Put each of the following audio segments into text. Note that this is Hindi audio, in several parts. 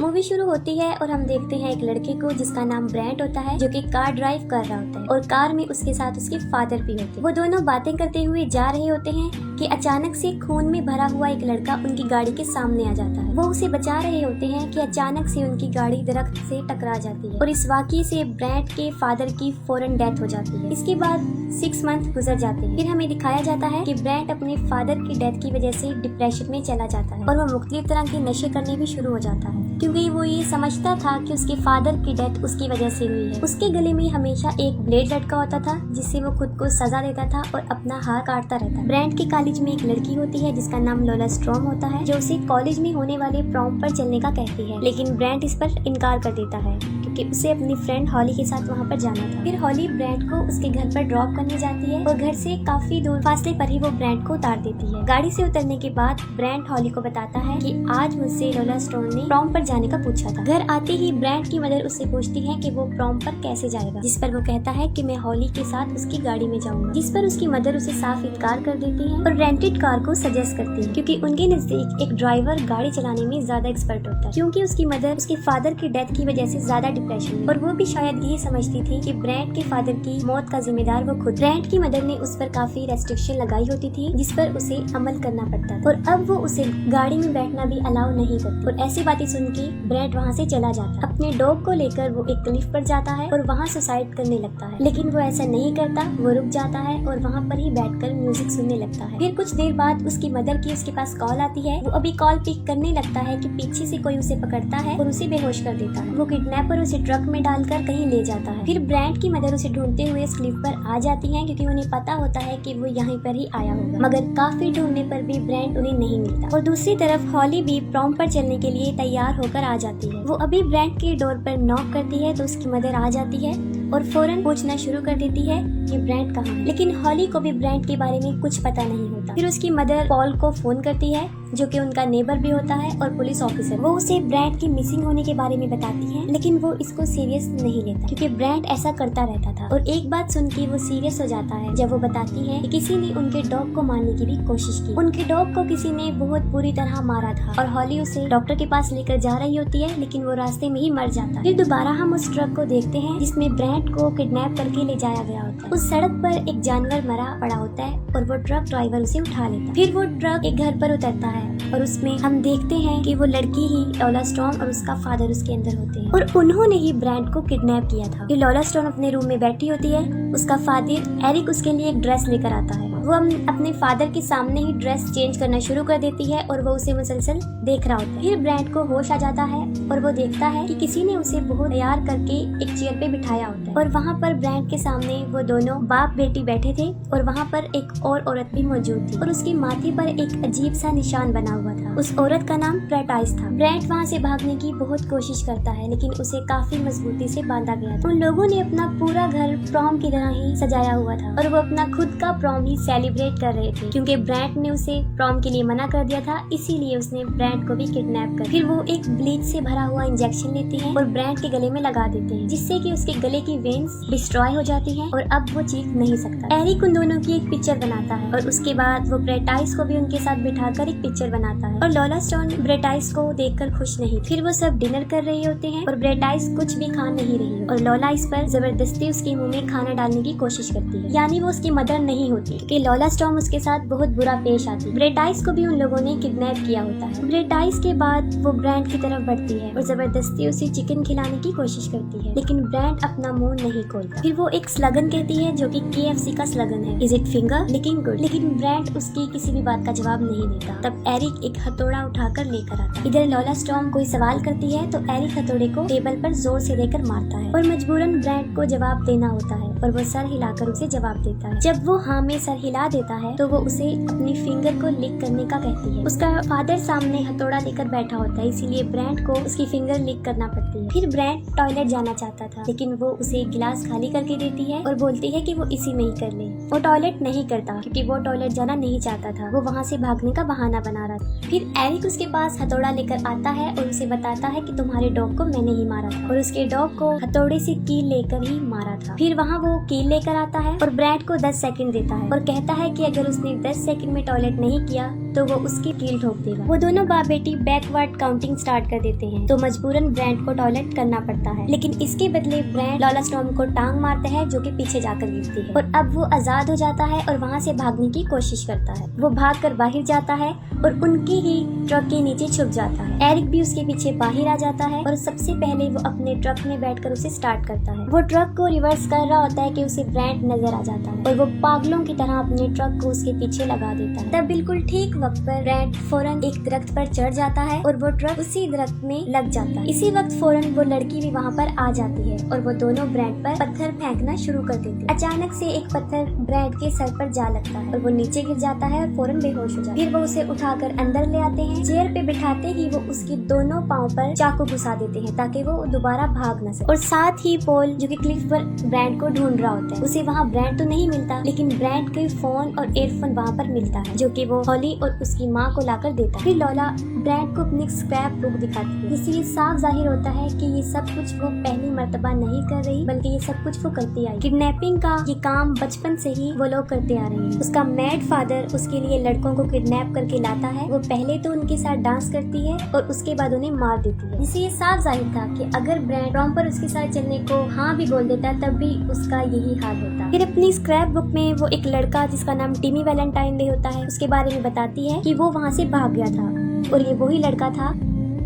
मूवी शुरू होती है और हम देखते हैं एक लड़के को जिसका नाम ब्रेंट होता है, जो कि कार ड्राइव कर रहा होता है और कार में उसके साथ उसके फादर भी होते हैं। वो दोनों बातें करते हुए जा रहे होते हैं कि अचानक से खून में भरा हुआ एक लड़का उनकी गाड़ी के सामने आ जाता है। वो उसे बचा रहे होते हैं कि अचानक से उनकी गाड़ी दरख्त से टकरा जाती है और इस वाकये से ब्रेंट के फादर की फौरन डेथ हो जाती है। इसके बाद 6 मंथ गुजर जाते हैं। फिर हमें दिखाया जाता है कि ब्रेंट अपने फादर की डेथ की वजह से डिप्रेशन में चला जाता है और वो मुख्तलिफ तरह के नशे करने भी शुरू हो जाता है, क्योंकि वो ये समझता था कि उसके फादर की डेथ उसकी वजह से हुई है। उसके गले में हमेशा एक ब्लेड लटका होता था जिससे वो खुद को सजा देता था और अपना हाथ काटता रहता। ब्रेंट के कॉलेज में एक लड़की होती है जिसका नाम लोला स्ट्रॉम होता है, जो उसे कॉलेज में होने वाले प्रॉम पर चलने का कहती है, लेकिन ब्रेंट इस पर इनकार कर देता है क्योंकि उसे अपनी फ्रेंड हॉली के साथ वहाँ पर जाना था। फिर हॉली ब्रेंट को उसके घर पर ड्रॉप करने जाती है और घर से काफी दूर फासले पर ही वो ब्रेंट को उतार देती है। गाड़ी से उतरने के बाद ब्रेंट हॉली को बताता है कि आज मुझसे लोला स्टोन ने प्रॉम पर जाने का पूछा था। घर आते ही ब्रेंट की मदर उससे पूछती है कि वो प्रॉम पर कैसे जाएगा, जिस पर वो कहता है कि मैं हॉली के साथ उसकी गाड़ी में जाऊंगा, जिस पर उसकी मदर उसे साफ इनकार कर देती है और रेंटेड कार को सजेस्ट करती है क्योंकि उनके नजदीक एक ड्राइवर गाड़ी चलाने में ज्यादा एक्सपर्ट होता है। क्योंकि उसकी मदर उसके फादर की डेथ की वजह से ज्यादा डिप्रेशन में और वो भी शायद ये समझती थी कि ब्रेंट के फादर की मौत का जिम्मेदार वो खुद। ब्रेंट की मदर ने उस पर काफी रेस्ट्रिक्शन लगाई होती थी जिस पर उसे अमल करना पड़ता था और अब वो उसे गाड़ी में बैठना भी अलाउ नहीं करती। और ऐसी बातें सुन के ब्रेंट वहाँ से चला जाता। अपने डॉग को लेकर वो एक क्लिफ पर जाता है और वहाँ सुसाइड करने लगता है, लेकिन वो ऐसा नहीं करता। वो रुक जाता है और वहाँ पर ही बैठकर म्यूजिक सुनने लगता है। फिर कुछ देर बाद उसकी मदर की उसके पास कॉल आती है। वो अभी कॉल पिक करने लगता है कि पीछे से कोई उसे पकड़ता है और उसे बेहोश कर देता है। वो किडनैपर उसे ट्रक में डालकर कहीं ले जाता है। फिर ब्रेंट की मदर उसे ढूंढते हुए इस क्लिफ पर आ जाती है क्योंकि उन्हें पता होता है कि वो यहाँ पर ही आया होगा, मगर काफी ढूंढने पर भी ब्रेंट उन्हें नहीं मिलता। और दूसरी तरफ हॉली भी प्रॉम पर चलने के लिए तैयार होकर आ जाती है। वो अभी ब्रेंट के डोर पर नॉक करती है तो उसकी मदर आ जाती है और फौरन पूछना शुरू कर देती है कि ब्रेंट कहाँ है, लेकिन हॉली को भी ब्रेंट के बारे में कुछ पता नहीं होता। फिर उसकी मदर पॉल को फोन करती है, जो कि उनका नेबर भी होता है और पुलिस ऑफिसर। वो उसे ब्रेंट की मिसिंग होने के बारे में बताती है, लेकिन वो इसको सीरियस नहीं लेता क्योंकि ब्रेंट ऐसा करता रहता था। और एक बात सुन के वो सीरियस हो जाता है जब वो बताती है कि किसी ने उनके डॉग को मारने की भी कोशिश की। उनके डॉग को किसी ने बहुत बुरी तरह मारा था और हॉली उसे डॉक्टर के पास लेकर जा रही होती है, लेकिन वो रास्ते में ही मर जाता। फिर दोबारा हम उस ट्रक को देखते हैं जिसमें ब्रेंट को किडनैप करके ले जाया गया होता है। उस सड़क पर एक जानवर मरा पड़ा होता है और वो ट्रक ड्राइवर उसे उठा लेता है। फिर वो ट्रक एक घर पर उतरता है और उसमें हम देखते हैं कि वो लड़की ही लोला स्टोन और उसका फादर उसके अंदर होते हैं और उन्होंने ही ब्रेंट को किडनैप किया था। फिर लोला स्टोन अपने रूम में बैठी होती है। उसका फादर एरिक उसके लिए एक ड्रेस लेकर आता है। वो अपने फादर के सामने ही ड्रेस चेंज करना शुरू कर देती है और वो उसे मुसलसल देख रहा होता है। फिर ब्रेंट को होश आ जाता है और वो देखता है कि किसी ने उसे बहुत तैयार करके एक चेयर पे बिठाया होता है और वहाँ पर ब्रेंट के सामने वो दोनों बाप बेटी बैठे थे और वहाँ पर एक और औरत भी मौजूद थी और उसके माथे पर एक अजीब सा निशान बना हुआ था। उस औरत का नाम प्रेटाइस था। ब्रेंट वहाँ से भागने की बहुत कोशिश करता है, लेकिन उसे काफी मजबूती से बांधा गया था। उन लोगों ने अपना पूरा घर प्रॉम की तरह ही सजाया हुआ था और वो अपना खुद का प्रॉम ही सेलिब्रेट कर रहे थे क्योंकि ब्रेंट ने उसे प्रॉम के लिए मना कर दिया था, इसीलिए उसने ब्रेंट को भी किडनैप कर। फिर वो एक ब्लीच से भरा हुआ इंजेक्शन लेते हैं और ब्रेंट के गले में लगा देते हैं, जिससे कि उसके गले की वेन्स डिस्ट्रॉय हो जाती हैं और अब वो चीख नहीं सकता। एरिक उन दोनों की एक पिक्चर बनाता है और उसके बाद वो ब्रेटाइस को भी उनके साथ बिठाकर एक पिक्चर बनाता है और लोला स्टोन ब्रेटाइस को देखकर खुश नहीं। फिर वो सब डिनर कर रहे होते हैं और ब्रेटाइस कुछ भी खा नहीं रही और लोला इस पर जबरदस्ती उसके मुंह में खाना डालने की कोशिश करती है, यानी वो उसकी मदर नहीं होती कि लोला स्टोन उसके साथ बहुत बुरा पेश आती। ब्रेटाइस को भी उन लोगों ने किडनैप किया होता है। ब्रेटाइस के बाद वो ब्रेंट की तरफ बढ़ती है और जबरदस्ती उसे चिकन खिलाने की कोशिश करती है, लेकिन ब्रेंट अपना मुंह नहीं खोलता। फिर वो एक स्लोगन कहती है जो कि KFC का स्लोगन है, is it finger licking good, लेकिन ब्रेंट उसकी किसी भी बात का जवाब नहीं देता। तब एरिक एक हथौड़ा उठाकर लेकर आता। इधर लोला स्टोन कोई सवाल करती है तो एरिक हथौड़े को टेबल पर जोर से देकर मारता है और मजबूरन ब्रेंट को जवाब देना होता है और वो सर हिलाकर उसे जवाब देता है। जब वो हाँ में सर हिला देता है तो वो उसे अपनी फिंगर को लिक करने का कहती है। उसका फादर सामने हथौड़ा लेकर बैठा होता है, इसीलिए ब्रेंट को उसकी फिंगर लिक करना पड़ती है। फिर ब्रेंट टॉयलेट जाना चाहता था, लेकिन वो उसे एक गिलास खाली करके देती है और बोलती है कि वो इसी में ही कर ले। वो टॉयलेट नहीं करता क्योंकि वो टॉयलेट जाना नहीं चाहता था, वो वहाँ से भागने का बहाना बना रहा था। फिर एरिक उसके पास हथौड़ा लेकर आता है और उसे बताता है कि तुम्हारे डॉग को मैंने ही मारा था और उसके डॉग को हथौड़े से कील लेकर ही मारा था। फिर वहाँ वो कील लेकर आता है और ब्रेंट को 10 सेकंड देता है और कहता है कि अगर उसने 10 सेकंड में टॉयलेट नहीं किया तो वो उसकी कील ठोक देगा। वो दोनों बाप बेटी बैकवर्ड काउंटिंग स्टार्ट कर देते हैं, तो मजबूरन ब्रैंड को टॉयलेट करना पड़ता है। लेकिन इसके बदले ब्रैंड लॉला स्टॉर्म को टांग मारता है, जो कि पीछे जाकर गिरती है, और अब वो आजाद हो जाता है और वहाँ से भागने की कोशिश करता है। वो भागकर बाहर जाता है और उनकी ही ट्रक के नीचे छुप जाता है। एरिक भी उसके पीछे बाहर आ जाता है और सबसे पहले वो अपने ट्रक में बैठकर उसे स्टार्ट करता है। वो ट्रक को रिवर्स कर रहा होता है कि उसे ब्रैंड नजर आ जाता है और वो पागलों की तरह अपने ट्रक को उसके पीछे लगा देता है। तब बिल्कुल ठीक वक्त पर ब्रैंड फौरन एक दरख्त पर चढ़ जाता है और वो ट्रक उसी दरख्त में लग जाता है। इसी वक्त फौरन वो लड़की भी वहाँ पर आ जाती है और वो दोनों ब्रैंड पर पत्थर फेंकना शुरू कर देते हैं। अचानक से एक पत्थर ब्रैंड के सर पर जा लगता है और वो नीचे गिर जाता है और फौरन बेहोश हो जाता है। फिर वो उसे उठाकर अंदर ले आते हैं। चेयर पे बिठाते ही वो उसके दोनों पाँव पर चाकू घुसा देते हैं ताकि वो दोबारा भाग न सके। और साथ ही पॉल जो कि क्लिफ पर ब्रैंड को ढूंढ रहा होता है, उसे वहाँ ब्रैंड तो नहीं मिलता, लेकिन ब्रैंड के फोन और एयरफोन वहाँ पर मिलता है, जो कि वो हॉली और उसकी माँ को लाकर देता है। फिर लॉला ब्रैंड को अपनी स्क्रैप बुक दिखाती है, जिससे ये साफ जाहिर होता है कि ये सब कुछ वो पहली मर्तबा नहीं कर रही, बल्कि ये सब कुछ वो करती आई। किडनैपिंग का ये काम बचपन से ही वो लोग करते आ रहे हैं। उसका मैड फादर उसके लिए लड़कों को किडनैप करके लाता है। वो पहले तो उनके साथ डांस करती है और उसके बाद उन्हें मार देती है, जिससे ये साफ जाहिर था कि अगर ब्रैंड प्रॉम पर उसके साथ चलने को हाँ भी बोल देता तब भी उसका यही हाल होता। फिर अपनी स्क्रैप बुक में वो एक लड़का जिसका नाम टिमी वैलेंटाइन डे होता है, उसके बारे में बताती है कि वो वहाँ से भाग गया था और ये वही लड़का था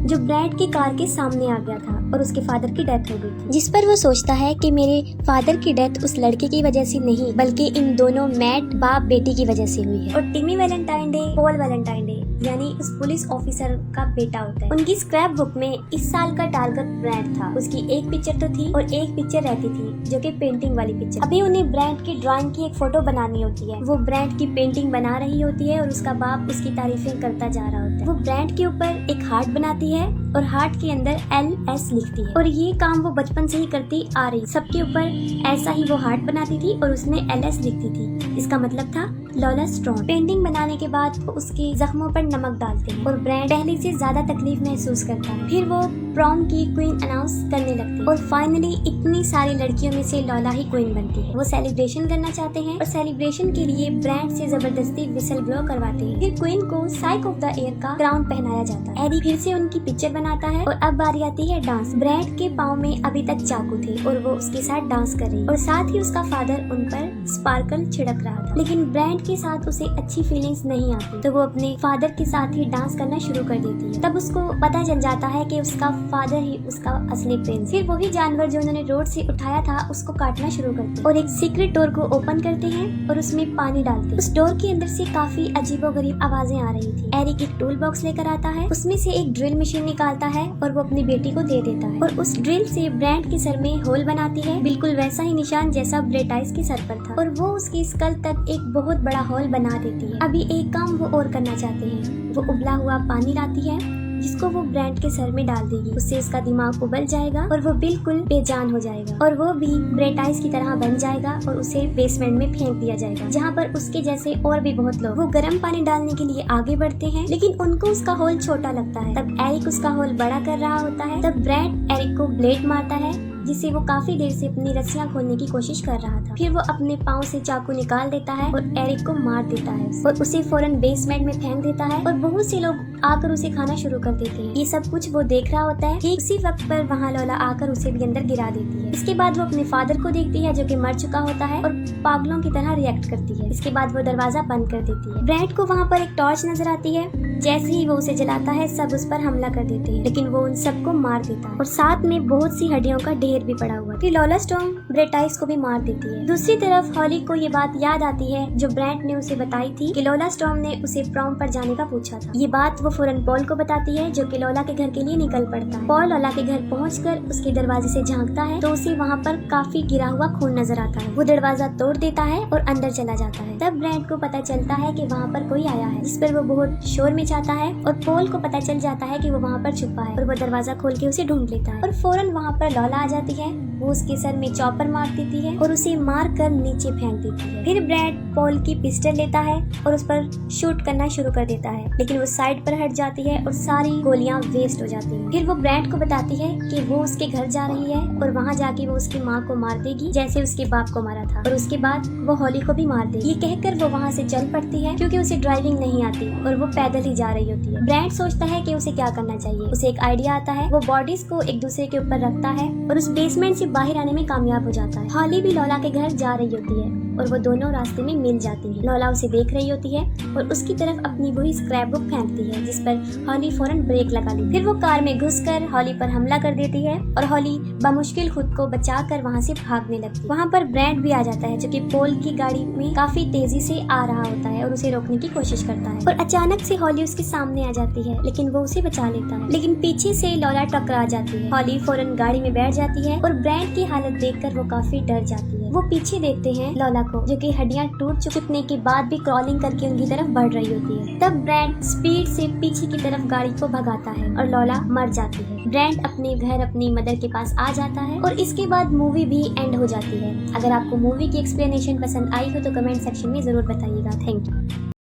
जो ब्रैंड की कार के सामने आ गया था और उसके फादर की डेथ हो गई थी। जिस पर वो सोचता है कि मेरे फादर की डेथ उस लड़के की वजह से नहीं, बल्कि इन दोनों मैड बाप बेटी की वजह से हुई है। और टिमी Valentine day Paul Valentine day यानी उस पुलिस ऑफिसर का बेटा होता है। उनकी स्क्रैप बुक में इस साल का टारगेट ब्रैंड था। उसकी एक पिक्चर तो थी और एक पिक्चर रहती थी जो कि पेंटिंग वाली पिक्चर। अभी उन्हें ब्रैंड की ड्राइंग की एक फोटो बनानी होती है। वो ब्रैंड की पेंटिंग बना रही होती है और उसका बाप उसकी तारीफें करता जा रहा होता है। वो ब्रैंड के ऊपर एक हार्ट बनाती है और हार्ट के अंदर LS लिखती है, और ये काम वो बचपन से ही करती आ रही। सबके ऊपर ऐसा ही वो हार्ट बनाती थी और उसमें LS लिखती थी। इसका मतलब था लॉला स्टॉर्म। पेंटिंग बनाने के बाद वो उसके जख्मों पर नमक डालते हैं और ब्रैंड पहले से ज्यादा तकलीफ महसूस करता है। फिर वो प्रॉम की क्वीन अनाउंस करने लगते हैं और फाइनली इतनी सारी लड़कियों में से लॉला ही क्वीन बनती है। वो सेलिब्रेशन करना चाहते हैं और सेलिब्रेशन के लिए ब्रैंड से जबरदस्ती विसल ब्लो करवाते हैं। फिर क्वीन को साइक ऑफ द ईयर का क्राउन पहनाया जाता है। एरी फिर से उनकी पिक्चर बनाता है और अब बारी आती है डांस। ब्रैंड के पाँव में अभी तक चाकू थे और वो उसके साथ डांस कर रही और साथ ही उसका फादर उन पर स्पार्कल छिड़क रहा था, लेकिन ब्रैंड के साथ उसे अच्छी फीलिंग्स नहीं आती, तो वो अपने फादर के साथ ही डांस करना शुरू कर देती है। तब उसको पता चल जाता है कि उसका फादर ही उसका असली प्रिंस। फिर वही जानवर जो उन्होंने रोड से उठाया था उसको काटना शुरू करते हैं और एक सीक्रेट डोर को ओपन करते हैं और उसमें पानी डालते हैं। उस डोर के अंदर से काफी अजीबोगरीब आवाजें आ रही थी। एरिक एक टूल बॉक्स लेकर आता है, उसमें से एक ड्रिल मशीन निकालता है और वो अपनी बेटी को दे देता है और उस ड्रिल से ब्रैंड के सर में होल बनाती है, बिल्कुल वैसा ही निशान जैसा ब्रेटाइस के सर पर था, और वो उसकी स्कल तक एक बहुत बड़ा होल बना देती है। अभी एक काम वो और करना चाहते हैं। वो उबला हुआ पानी लाती है जिसको वो ब्रैंड के सर में डाल देगी। उससे उसका दिमाग उबल जाएगा और वो बिल्कुल बेजान हो जाएगा और वो भी ब्रेटाइस की तरह बन जाएगा और उसे बेसमेंट में फेंक दिया जाएगा, जहाँ पर उसके जैसे और भी बहुत लोग। वो गर्म पानी डालने के लिए आगे बढ़ते हैं, लेकिन उनको उसका होल छोटा लगता है। तब एरिक उसका होल बड़ा कर रहा होता है। तब ब्रैंड एरिक को ब्लेड मारता है, जिससे वो काफी देर से अपनी रस्सियां खोलने की कोशिश कर रहा था। फिर वो अपने पाँव से चाकू निकाल देता है और एरिक को मार देता है और उसे फौरन बेसमेंट में फेंक देता है और बहुत से लोग आकर उसे खाना शुरू कर देते हैं। ये सब कुछ वो देख रहा होता है। ठीक उसी वक्त पर वहाँ लॉला आकर उसे भी अंदर गिरा देती है। इसके बाद वो अपने फादर को देखती है जो कि मर चुका होता है और पागलों की तरह रिएक्ट करती है। इसके बाद वो दरवाजा बंद कर देती है। ब्रैंड को वहाँ पर एक टॉर्च नजर आती है। जैसे ही वो उसे जलाता है सब उस पर हमला कर देते हैं, लेकिन वो उन सबको मार देता है और साथ में बहुत सी हड्डियों का ढेर भी पड़ा हुआ। फिर लॉला स्टॉर्म ब्रेटाइस को भी मार देती है। दूसरी तरफ हॉली को ये बात याद आती है जो ब्रैंड ने उसे बताई थी कि लॉला स्टॉर्म ने उसे प्रॉम पर जाने का पूछा था। ये बात वो फौरन पॉल को बताती है जो कि लॉला के घर के लिए निकल पड़ता है। पॉल लॉला के घर पहुंचकर उसके दरवाजे से झांकता है तो उसे वहाँ पर काफी गिरा हुआ खून नजर आता है। वो दरवाजा तोड़ देता है और अंदर चला जाता है। तब ब्रैंड को पता चलता है कि वहाँ पर कोई आया है, जिस पर वो बहुत शोर मचाता है और पॉल को पता चल जाता है कि वो वहाँ पर छुपा है और वो दरवाजा खोल के उसे ढूंढ लेता है और फौरन वहाँ पर लॉला आ जाती है। वो उसके सर में चॉपर मार देती है और उसे मार कर नीचे फेंक देती है। फिर ब्रैंड पॉल की पिस्टल लेता है और उस पर शूट करना शुरू कर देता है, लेकिन वो साइड पर हट जाती है और सारी गोलियां वेस्ट हो जाती हैं। फिर वो ब्रैंड को बताती है कि वो उसके घर जा रही है और वहाँ जाके वो उसकी माँ को मार देगी जैसे उसके बाप को मारा था, और उसके बाद वो हॉली को भी मार देगी। ये कहकर वो वहाँ से चल पड़ती है क्योंकि उसे ड्राइविंग नहीं आती और वो पैदल ही जा रही होती है। ब्रैंड सोचता है कि उसे क्या करना चाहिए। उसे एक आइडिया आता है। वो बॉडीज को एक दूसरे के ऊपर रखता है और उस बेसमेंट से बाहर आने में कामयाब हो जाता है। हॉली भी लॉला के घर जा रही होती है और वो दोनों रास्ते में मिल जाती है। लॉला उसे देख रही होती है और उसकी तरफ अपनी वही स्क्रैप बुक फेंकती है, जिस पर हॉली फौरन ब्रेक लगा ली। फिर वो कार में घुसकर हॉली पर हमला कर देती है और हॉली बमुश्किल खुद को बचाकर वहाँ से भागने लगती है। वहाँ पर ब्रैंड भी आ जाता है जो कि पोल की गाड़ी में काफी तेजी से आ रहा होता है और उसे रोकने की कोशिश करता है, और अचानक से हॉली उसके सामने आ जाती है, लेकिन वो उसे बचा लेता है। लेकिन पीछे से लॉला टकरा जाती है। हॉली फौरन गाड़ी में बैठ जाती है और ब्रैंड की हालत देखकर वो काफी डर जाती है। वो पीछे देखते हैं लॉला को, जो कि हड्डियां टूट चुकने के बाद भी क्रॉलिंग करके उनकी तरफ बढ़ रही होती है। तब ब्रैंड स्पीड से पीछे की तरफ गाड़ी को भगाता है और लॉला मर जाती है। ब्रैंड अपने घर अपनी मदर के पास आ जाता है और इसके बाद मूवी भी एंड हो जाती है। अगर आपको मूवी की एक्सप्लेनेशन पसंद आई हो तो कमेंट सेक्शन में जरूर बताइएगा। Thank you.